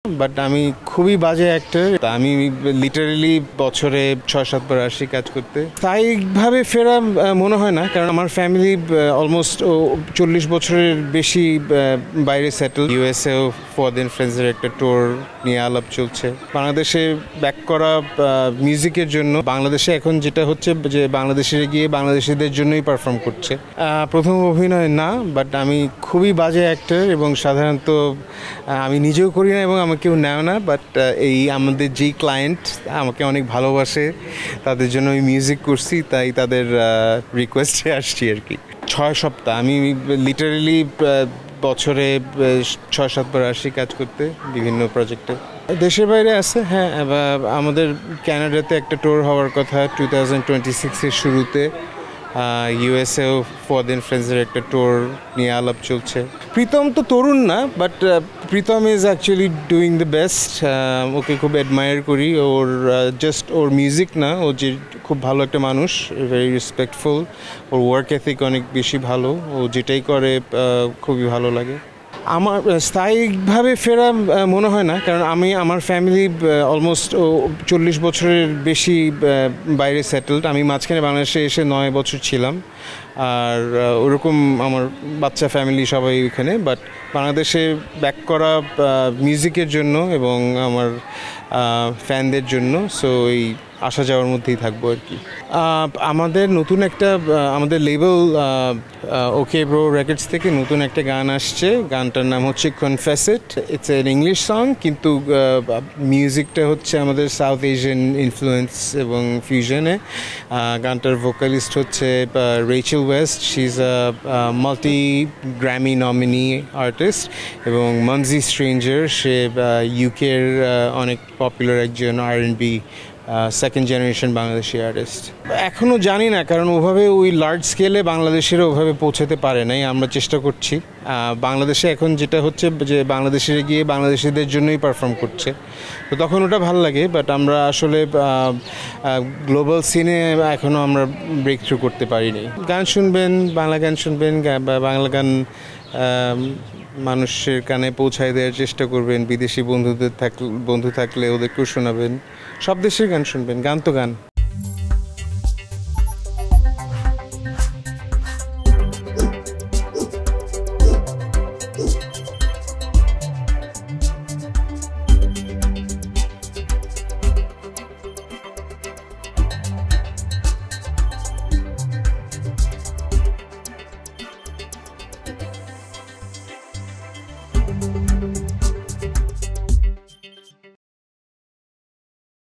But আমি খুবই বাজে অ্যাক্টর। আমি লিটারেলি বছরে ৬-৭ বার আসি কাজ করতে। স্থায়ীভাবে ফেরা মনে হয় না, কারণ আমার ফ্যামিলি অলমোস্ট ৪০ বছরের বেশি বাইরে সেটেল। ইউএসএও ফরদিন ফ্রেন্ডসের একটা ট্যুর নিয়ে আলাপ চলছে। বাংলাদেশে ব্যাক করা মিউজিকের জন্য বাংলাদেশে এখন যেটা হচ্ছে যে বাংলাদেশে গিয়ে বাংলাদেশিদের জন্যই পারফর্ম করছে। প্রথম অভিনয় না, বাট আমি খুবই বাজে অ্যাক্টর এবং সাধারণত আমি নিজেও করি না এবং আমাকে কেউ নেয় না। বাট এই আমাদের যেই ক্লায়েন্ট আমাকে অনেক ভালোবাসে, তাদের জন্য আমি মিউজিক করছি, তাই তাদের রিকোয়েস্টে আসছি আর কি। ৬ সপ্তাহ আমি লিটারেলি বছরে ৬-৭ বার আসি কাজ করতে বিভিন্ন প্রজেক্টে। দেশের বাইরে আছে, হ্যাঁ, আমাদের ক্যানাডাতে একটা ট্যুর হওয়ার কথা 2026-এর শুরুতে। ইউএসএও ফরদিন ফ্রেন্ডসের একটা ট্যুর নিয়ে আলাপ চলছে। প্রীতম তো তরুণ না, but Pritam is actually doing the best. Okay খুব অ্যাডমায়ার করি। ওর জাস্ট ওর মিউজিক না, ও যে খুব ভালো একটা মানুষ, ভেরি রেসপেক্টফুল। ওর ওয়ার্ক এথিক অনেক বেশি ভালো। ও যেটাই করে খুবই ভালো লাগে। আমার স্থায়ীভাবে ফেরা মনে হয় না, কারণ আমার ফ্যামিলি অলমোস্ট ৪০ বছরের বেশি বাইরে সেটেলড। আমি মাঝখানে বাংলাদেশে এসে ৯ বছর ছিলাম, আর ওরকম আমার বাচ্চা ফ্যামিলি সবাই ওইখানে। বাট বাংলাদেশে ব্যাক করা মিউজিকের জন্য এবং আমার ফ্যানদের জন্য, সো এই আসা যাওয়ার মধ্যেই থাকবো আর কি। আমাদের নতুন একটা আমাদের লেবেল ওকে ব্রো রেকর্ডস থেকে নতুন একটা গান আসছে। গানটার নাম হচ্ছে confess it. It's an English song, কিন্তু মিউজিকটা হচ্ছে আমাদের সাউথ এশিয়ান ইনফ্লুয়েন্স এবং ফিউশনে। গানটার ভোকালিস্ট হচ্ছে Rachel West. She is a multi Grammy nominee artist. এবং মনজি স্ট্রেঞ্জার, সে ইউকের অনেক পপুলার একজন R&B second generation Bangladeshi artist. এখনও জানি না, কারণ ওভাবে ওই লার্জ স্কেলে বাংলাদেশের ওভাবে পৌঁছাতে পারে নাই। আমরা চেষ্টা করছি। বাংলাদেশে এখন যেটা হচ্ছে যে বাংলাদেশে গিয়ে বাংলাদেশিদের জন্যই পারফর্ম করছে, তো তখন ওটা ভালো লাগে। বাট আমরা আসলে গ্লোবাল সিনে এখনও আমরা ব্রেক থ্রু করতে পারিনি। গান শুনবেন, বাংলা গান শুনবেন, বাংলা গান মানুষের কানে পৌঁছায় দেওয়ার চেষ্টা করবেন। বিদেশি বন্ধু থাকলে ওদেরকেও শোনাবেন। সব দেশের গান শুনবেন। গান তো গান।